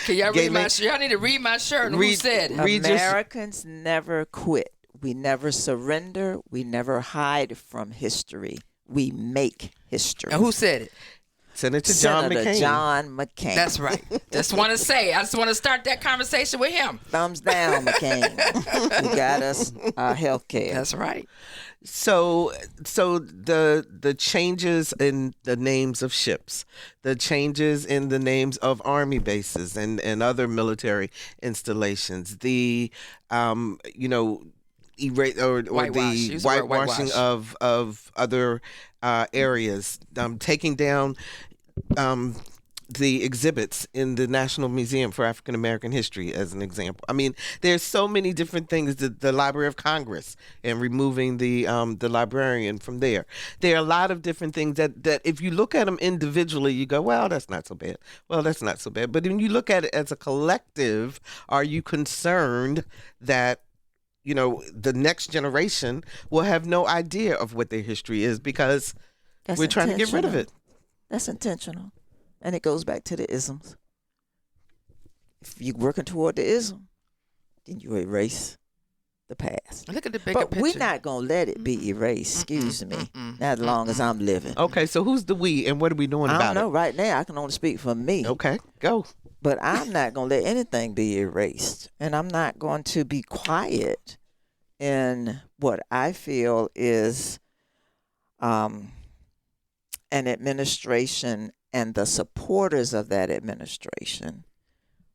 Speaker 5: Can y'all read my
Speaker 2: Gaylene?
Speaker 5: shirt? Y'all need to read my shirt. And who said it?
Speaker 4: Americans never quit. We never surrender. We never hide from history. We make history.
Speaker 5: And who said it?
Speaker 2: Senator
Speaker 4: Senator John McCain.
Speaker 5: That's right. Just want to say, I just want to start that conversation with him.
Speaker 4: Thumbs down, McCain. He got us our health care.
Speaker 5: That's right.
Speaker 2: So the changes in the names of ships, the changes in the names of army bases and other military installations, the whitewashing of other areas, taking down the exhibits in the National Museum for African American History, as an example. I mean, there's so many different things. The Library of Congress and removing the librarian from there. There are a lot of different things that if you look at them individually, you go, well, that's not so bad. Well, that's not so bad. But when you look at it as a collective, are you concerned that the next generation will have no idea of what their history is because we're trying to get rid of it?
Speaker 4: That's intentional. And it goes back to the isms. If you're working toward the ism, then you erase the past.
Speaker 5: Look at the bigger
Speaker 4: but
Speaker 5: picture.
Speaker 4: we're not going to let it be erased, excuse me, not as long as I'm living.
Speaker 2: Okay, so who's the we and what are we doing about it?
Speaker 4: I don't know. Right now, I can only speak for me.
Speaker 2: Okay, go.
Speaker 4: But I'm not going to let anything be erased. And I'm not going to be quiet in what I feel is an administration and the supporters of that administration,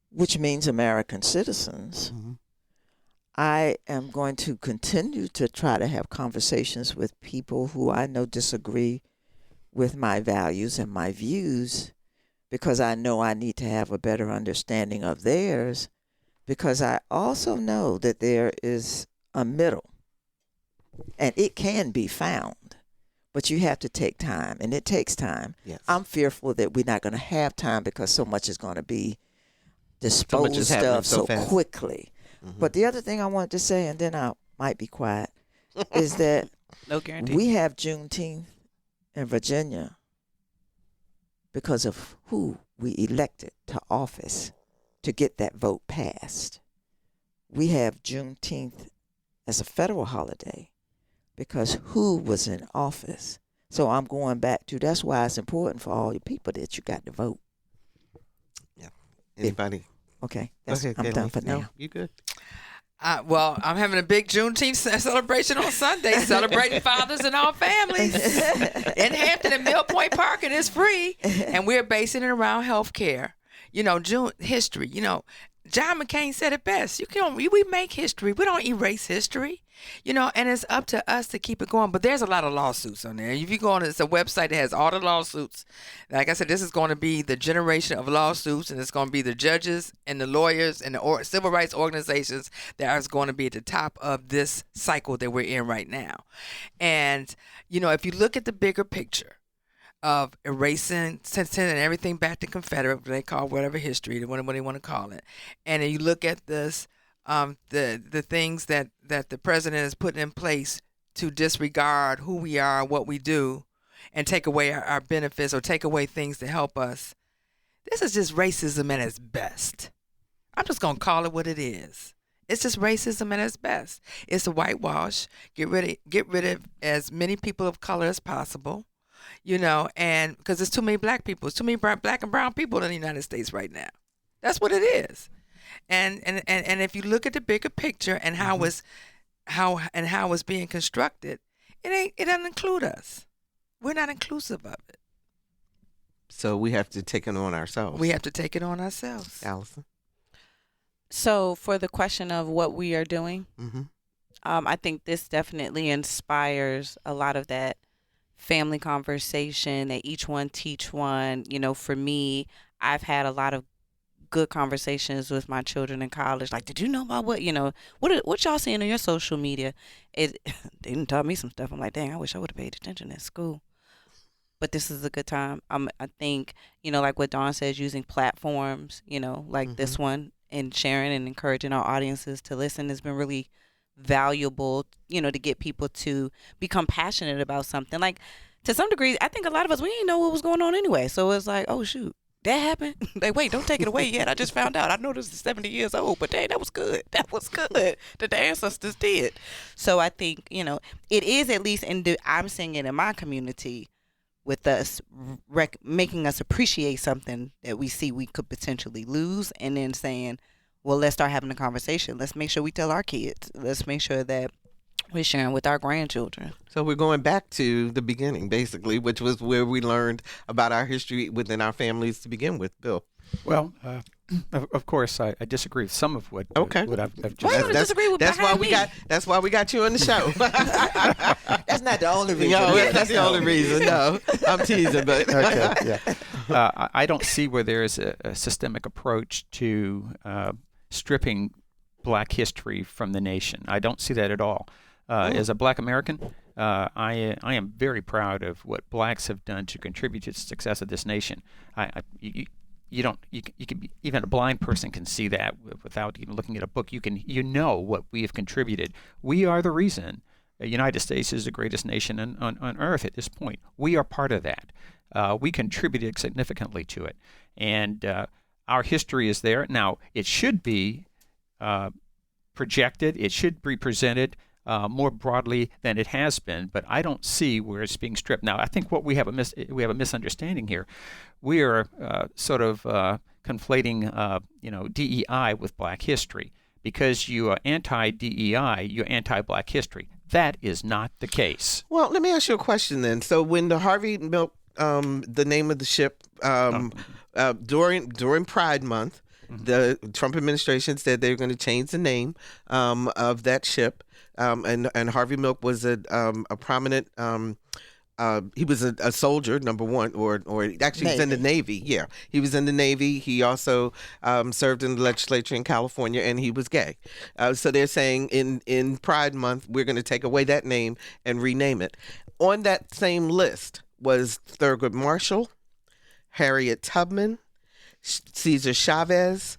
Speaker 4: which means American citizens.
Speaker 2: Mm-hmm.
Speaker 4: I am going to continue to try to have conversations with people who I know disagree with my values and my views, because I know I need to have a better understanding of theirs, because I also know that there is a middle, and it can be found, but you have to take time, and it takes time.
Speaker 2: Yes.
Speaker 4: I'm fearful that we're not going to have time because so much is going to be disposed of so quickly. Mm-hmm. But the other thing I wanted to say, and then I might be quiet, is that
Speaker 6: No guarantee.
Speaker 4: we have Juneteenth in Virginia because of who we elected to office to get that vote passed. We have Juneteenth as a federal holiday because who was in office. So I'm going back to, that's why it's important for all you people that you got to vote.
Speaker 2: Yeah. Anybody?
Speaker 4: Okay.
Speaker 2: I'm
Speaker 4: done for now.
Speaker 2: No, you good.
Speaker 5: Well, I'm having a big Juneteenth celebration on Sunday, celebrating fathers and all families in Hampton and Mill Point Park, and it's free. And we're basing it around health care. June history. John McCain said it best. We make history. We don't erase history, and it's up to us to keep it going. But there's a lot of lawsuits on there. If you go on, it's a website that has all the lawsuits. Like I said, this is going to be the generation of lawsuits, and it's going to be the judges and the lawyers and the civil rights organizations that are going to be at the top of this cycle that we're in right now. And, if you look at the bigger picture of erasing, sending everything back to Confederate, they call whatever history, what they want to call it. And then you look at this, the things that the president is putting in place to disregard who we are, what we do, and take away our benefits or take away things to help us. This is just racism at its best. I'm just going to call it what it is. It's just racism at its best. It's a whitewash. Get rid of as many people of color as possible. And because there's too many black people, there's too many black and brown people in the United States right now. That's what it is. And if you look at the bigger picture and how it's being constructed, it doesn't include us. We're not inclusive of it.
Speaker 2: So we have to take it on ourselves.
Speaker 5: We have to take it on ourselves.
Speaker 2: Allison?
Speaker 6: So for the question of what we are doing, I think this definitely inspires a lot of that family conversation, that each one teach one. For me, I've had a lot of good conversations with my children in college. Like, did you know about what y'all seeing on your social media? They didn't taught me some stuff. I'm like, dang, I wish I would have paid attention at school. But this is a good time. I think, like what Dawn says, using platforms, like this one, and sharing and encouraging our audiences to listen has been really valuable, to get people to become passionate about something. Like, to some degree, I think a lot of us, we didn't know what was going on anyway. So it's like, oh, shoot, that happened? Like, wait, don't take it away yet. I just found out. I know this is 70 years old, but dang, that was good. That was good that the ancestors did. So I think, it is at least, I'm seeing it in my community with us making us appreciate something that we see we could potentially lose, and then saying, well, let's start having a conversation. Let's make sure we tell our kids. Let's make sure that we're sharing with our grandchildren.
Speaker 2: So we're going back to the beginning, basically, which was where we learned about our history within our families to begin with. Bill?
Speaker 7: Well, of course, I disagree with some of what I've just
Speaker 6: Why
Speaker 7: said.
Speaker 6: you disagree with
Speaker 2: That's why we got you on the show.
Speaker 4: That's not the only reason.
Speaker 2: No, that's the only reason. No, I'm teasing, but
Speaker 7: Okay, yeah. I don't see where there is a systemic approach to stripping Black history from the nation. I don't see that at all. As a Black American, I am very proud of what Blacks have done to contribute to the success of this nation. Even a blind person can see that without even looking at a book. You know what we have contributed. We are the reason the United States is the greatest nation on earth at this point. We are part of that. We contributed significantly to it, and our history is there. Now, it should be projected. It should be presented more broadly than it has been, but I don't see where it's being stripped. Now, I think what we have a misunderstanding here. We are sort of conflating, DEI with Black history. Because you are anti-DEI, you're anti-Black history. That is not the case.
Speaker 2: Well, let me ask you a question then. So when the Harvey Milk, the name of the ship, during Pride Month, the Trump administration said they were going to change the name of that ship. And Harvey Milk was a prominent. He was a soldier, number one, or actually he was in the Navy. Yeah, he was in the Navy. He also served in the legislature in California, and he was gay. So they're saying in Pride Month we're going to take away that name and rename it. On that same list was Thurgood Marshall, Harriet Tubman, Cesar Chavez.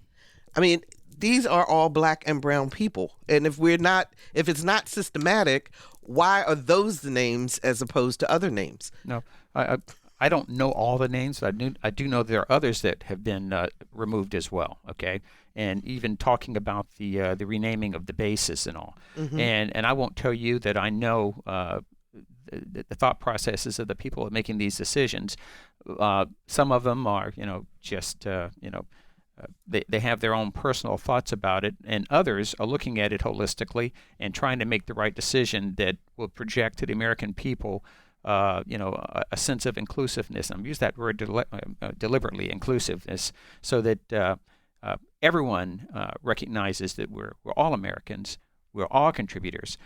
Speaker 2: I mean, these are all Black and brown people, and if it's not systematic, why are those the names as opposed to other names?
Speaker 7: No, I don't know all the names, but I do know there are others that have been removed as well. Okay, and even talking about the renaming of the bases and all, and I won't tell you that I know the thought processes of the people making these decisions. Some of them are, they have their own personal thoughts about it, and others are looking at it holistically and trying to make the right decision that will project to the American people, a sense of inclusiveness. I'm using that word deliberately, inclusiveness, so that everyone recognizes that we're all Americans. We're all contributors.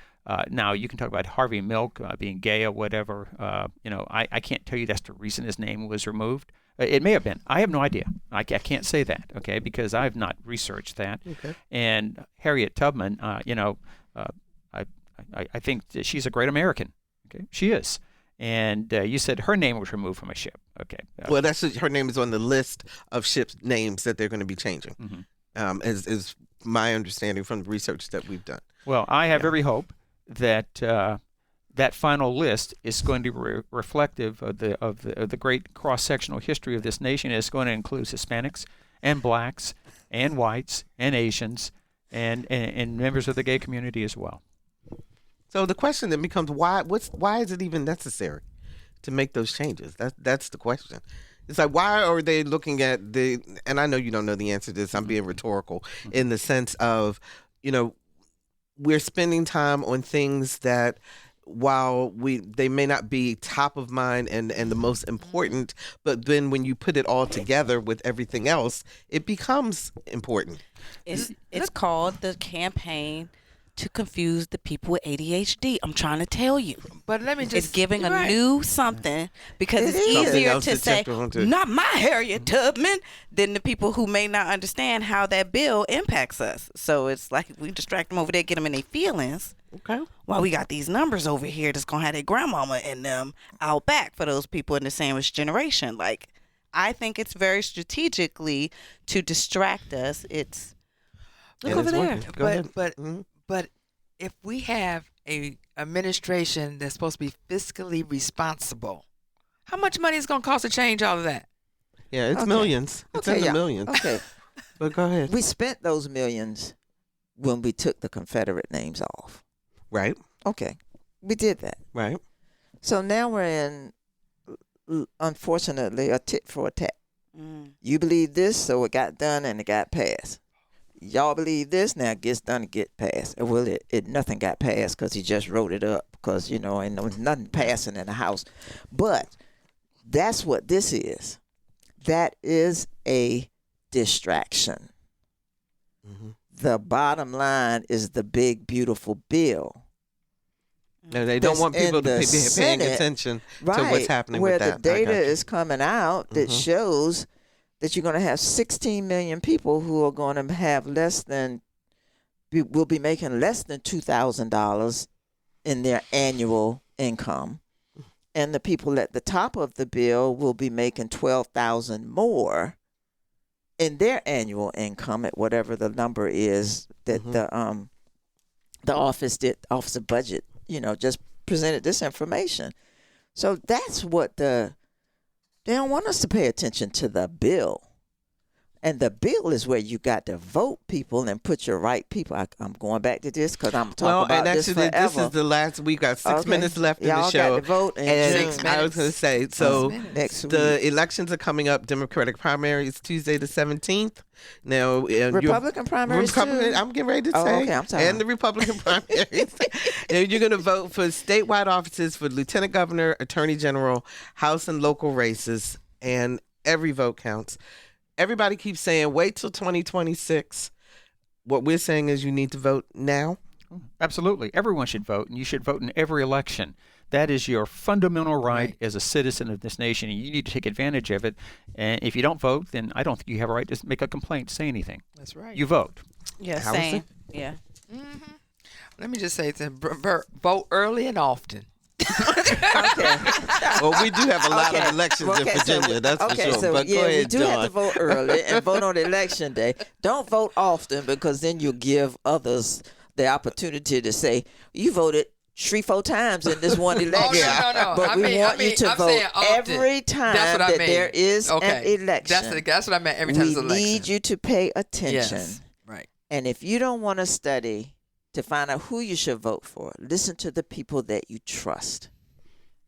Speaker 7: Now, you can talk about Harvey Milk being gay or whatever. I can't tell you that's the reason his name was removed. It may have been. I have no idea. I can't say that, okay, because I have not researched that.
Speaker 2: Okay.
Speaker 7: And Harriet Tubman, I think that she's a great American. Okay, she is. And you said her name was removed from a ship. Okay.
Speaker 2: Well, her name is on the list of ship names that they're going to be changing.
Speaker 7: Mm-hmm.
Speaker 2: Is my understanding from the research that we've done.
Speaker 7: Well, I have every hope that that final list is going to be reflective of the great cross-sectional history of this nation. It's going to include Hispanics and blacks and whites and Asians and members of the gay community as well.
Speaker 2: So the question then becomes why is it even necessary to make those changes? That's the question. It's like, why are they looking at and I know you don't know the answer to this, I'm being rhetorical in the sense of, we're spending time on things that while they may not be top of mind and the most important, but then when you put it all together with everything else, it becomes important.
Speaker 6: It's called the campaign to confuse the people with ADHD. I'm trying to tell you.
Speaker 5: But let me just...
Speaker 6: It's giving a new something because it's easier to say, not my Harriet Tubman, than the people who may not understand how that bill impacts us. So it's like we distract them over there, get them in their feelings.
Speaker 2: Okay.
Speaker 6: While we got these numbers over here that's going to have their grandmama and them out back for those people in the sandwich generation. Like, I think it's very strategically to distract us. It's... Look over there.
Speaker 5: But if we have a administration that's supposed to be fiscally responsible, how much money is going to cost to change all of that?
Speaker 2: Yeah, it's millions. It's in the millions.
Speaker 4: Okay.
Speaker 2: But go ahead.
Speaker 4: We spent those millions when we took the Confederate names off.
Speaker 2: Right.
Speaker 4: Okay. We did that.
Speaker 2: Right.
Speaker 4: So now we're in, unfortunately, a tit for a tat. You believe this, so it got done and it got passed. Y'all believe this, now it gets done and get passed. Well, it nothing got passed because he just wrote it up because, and there was nothing passing in the House. But that's what this is. That is a distraction. Mm-hmm. The bottom line is the big, beautiful bill.
Speaker 2: No, they don't want people to be paying attention to what's happening with that.
Speaker 4: Where the data is coming out that shows that you're going to have 16 million people who are going to have will be making less than $2,000 in their annual income. And the people at the top of the bill will be making $12,000 more in their annual income at whatever the number is that the Office of Budget, just presented this information. So that's what they don't want us to pay attention to the bill. And the bill is where you got to vote people and put your right people. I'm going back to this because I'm talking about this forever.
Speaker 2: This is the last. We got 6 minutes left in the show.
Speaker 4: Y'all got to vote in June.
Speaker 2: I was going to say, so the elections are coming up. Democratic primary is Tuesday the 17th. Now,
Speaker 4: Republican primaries too?
Speaker 2: I'm getting ready to say.
Speaker 4: Okay, I'm sorry.
Speaker 2: And the Republican primaries. Now, you're going to vote for statewide offices for lieutenant governor, attorney general, House and local races, and every vote counts. Everybody keeps saying, wait till 2026. What we're saying is you need to vote now.
Speaker 7: Absolutely. Everyone should vote, and you should vote in every election. That is your fundamental right as a citizen of this nation, and you need to take advantage of it. And if you don't vote, then I don't think you have a right to make a complaint, say anything.
Speaker 5: That's right.
Speaker 7: You vote.
Speaker 6: Yeah, same. Yeah.
Speaker 5: Mm-hmm. Let me just say, vote early and often.
Speaker 4: Okay.
Speaker 2: Well, we do have a lot of elections in Virginia, that's for sure.
Speaker 4: So,
Speaker 2: but go ahead,
Speaker 4: we do have to vote early and vote on election day. Don't vote often because then you'll give others the opportunity to say, you voted 3-4 times in this one election.
Speaker 5: No.
Speaker 4: But we want you to vote every time that there is an election.
Speaker 5: That's what I meant, every time there's an election.
Speaker 4: We need you to pay attention.
Speaker 5: Yes. Right.
Speaker 4: And if you don't want to study to find out who you should vote for, listen to the people that you trust,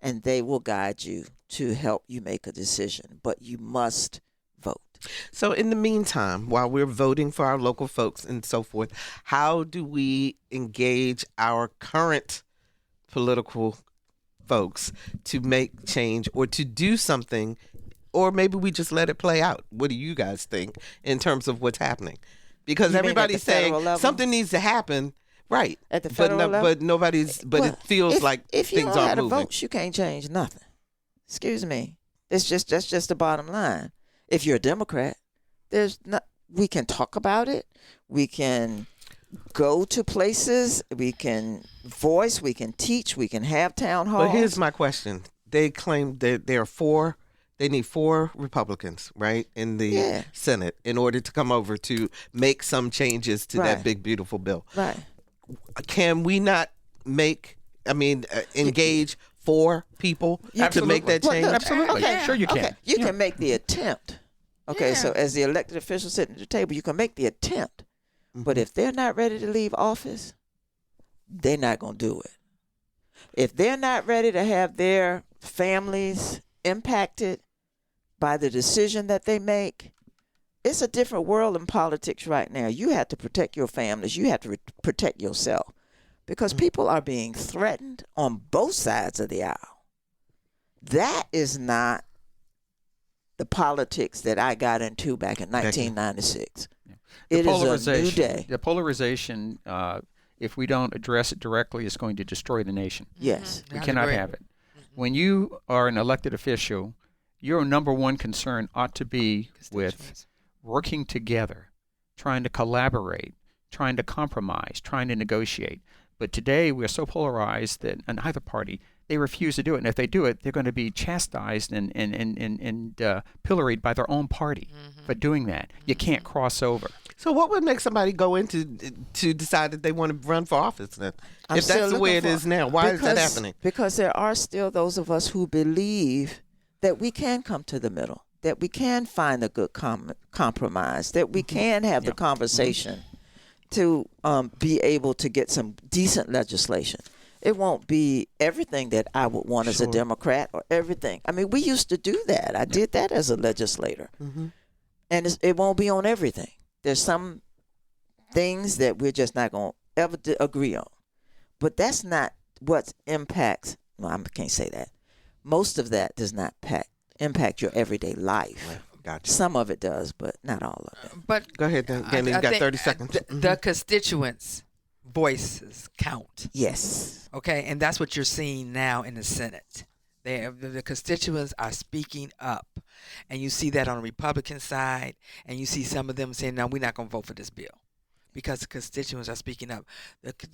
Speaker 4: and they will guide you to help you make a decision. But you must vote.
Speaker 2: So in the meantime, while we're voting for our local folks and so forth, how do we engage our current political folks to make change or to do something or maybe we just let it play out. What do you guys think in terms of what's happening? Because
Speaker 4: You mean
Speaker 2: everybody's
Speaker 4: at the federal
Speaker 2: saying
Speaker 4: level?
Speaker 2: something needs to happen, right?
Speaker 4: At the federal level?
Speaker 2: But nobody's. But
Speaker 4: Well,
Speaker 2: it feels like
Speaker 4: if you
Speaker 2: things
Speaker 4: don't
Speaker 2: aren't
Speaker 4: have the
Speaker 2: moving.
Speaker 4: votes, you can't change nothing. Excuse me. That's just the bottom line. If you're a Democrat, we can talk about it. We can go to places. We can voice. We can teach. We can have town halls.
Speaker 2: But here's my question: they claim that there are 4. They need 4 Republicans, right, in the Senate in order to come over to make some changes to that big, beautiful bill.
Speaker 4: Right.
Speaker 2: Can we not engage 4 people to make that change?
Speaker 7: Absolutely.
Speaker 4: Okay.
Speaker 7: Sure you can.
Speaker 4: Okay. You can make the attempt. Okay, so as the elected official sitting at the table, you can make the attempt. But if they're not ready to leave office, they're not going to do it. If they're not ready to have their families impacted by the decision that they make, it's a different world in politics right now. You have to protect your families. You have to protect yourself because people are being threatened on both sides of the aisle. That is not the politics that I got into back in 1996. It is a new day.
Speaker 7: The polarization, if we don't address it directly, is going to destroy the nation.
Speaker 4: Yes.
Speaker 7: We cannot have it. When you are an elected official, your number one concern ought to be with working together, trying to collaborate, trying to compromise, trying to negotiate. But today we're so polarized that in either party, they refuse to do it. And if they do it, they're going to be chastised and pilloried by their own party for doing that. You can't cross over.
Speaker 2: So what would make somebody go into to decide that they want to run for office then? If that's the way it is now, why is that happening?
Speaker 4: Because there are still those of us who believe that we can come to the middle, that we can find a good compromise, that we can have the conversation to be able to get some decent legislation. It won't be everything that I would want as a Democrat or everything. I mean, we used to do that. I did that as a legislator. And it won't be on everything. There's some things that we're just not going to ever agree on. But that's not what impacts, well, I can't say that. Most of that does not impact your everyday life.
Speaker 2: Gotcha.
Speaker 4: Some of it does, but not all of it.
Speaker 5: But
Speaker 2: go ahead, then. You got 30 seconds.
Speaker 5: The constituents' voices count.
Speaker 4: Yes.
Speaker 5: Okay, and that's what you're seeing now in the Senate. The constituents are speaking up, and you see that on the Republican side, and you see some of them saying, "No, we're not going to vote for this bill," because the constituents are speaking up. Look,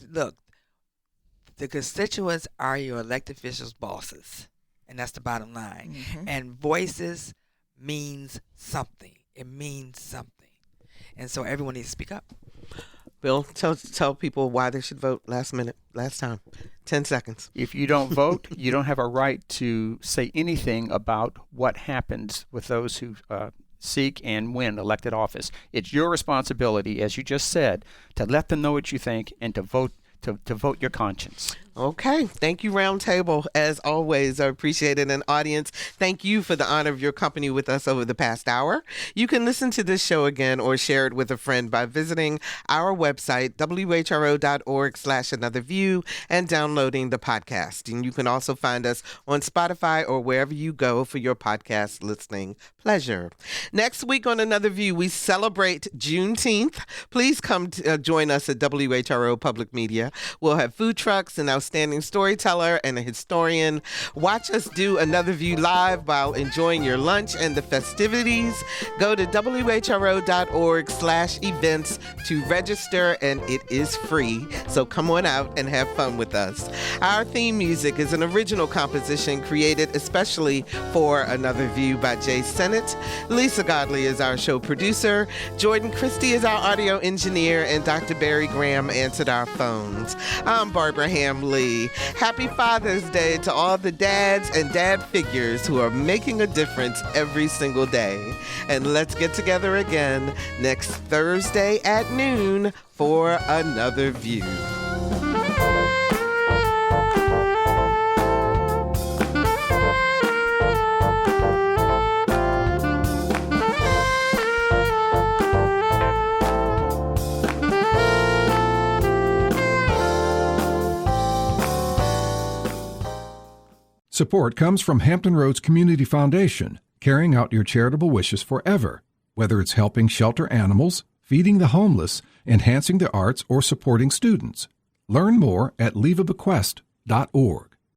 Speaker 5: the constituents are your elected officials' bosses, and that's the bottom line. And voices means something. It means something, and so everyone needs to speak up.
Speaker 2: Bill, tell people why they should vote last time. 10 seconds.
Speaker 7: If you don't vote, you don't have a right to say anything about what happens with those who seek and win elected office. It's your responsibility, as you just said, to let them know what you think and to vote your conscience.
Speaker 2: Okay. Thank you, Roundtable. As always, I appreciate it. And audience, thank you for the honor of your company with us over the past hour. You can listen to this show again or share it with a friend by visiting our website, whro.org/anotherview, and downloading the podcast. And you can also find us on Spotify or wherever you go for your podcast listening pleasure. Next week on Another View, we celebrate Juneteenth. Please come join us at WHRO Public Media. We'll have food trucks and outstanding storyteller and a historian. Watch us do Another View live while enjoying your lunch and the festivities. Go to whro.org/events to register, and it is free. So come on out and have fun with us. Our theme music is an original composition created especially for Another View by Jay Sennett. Lisa Godley is our show producer. Jordan Christie is our audio engineer, and Dr. Barry Graham answered our phones. I'm Barbara Ham-Lee. Happy Father's Day to all the dads and dad figures who are making a difference every single day. And let's get together again next Thursday at noon for Another View.
Speaker 1: Support comes from Hampton Roads Community Foundation, carrying out your charitable wishes forever, whether it's helping shelter animals, feeding the homeless, enhancing the arts, or supporting students. Learn more at leaveabequest.org.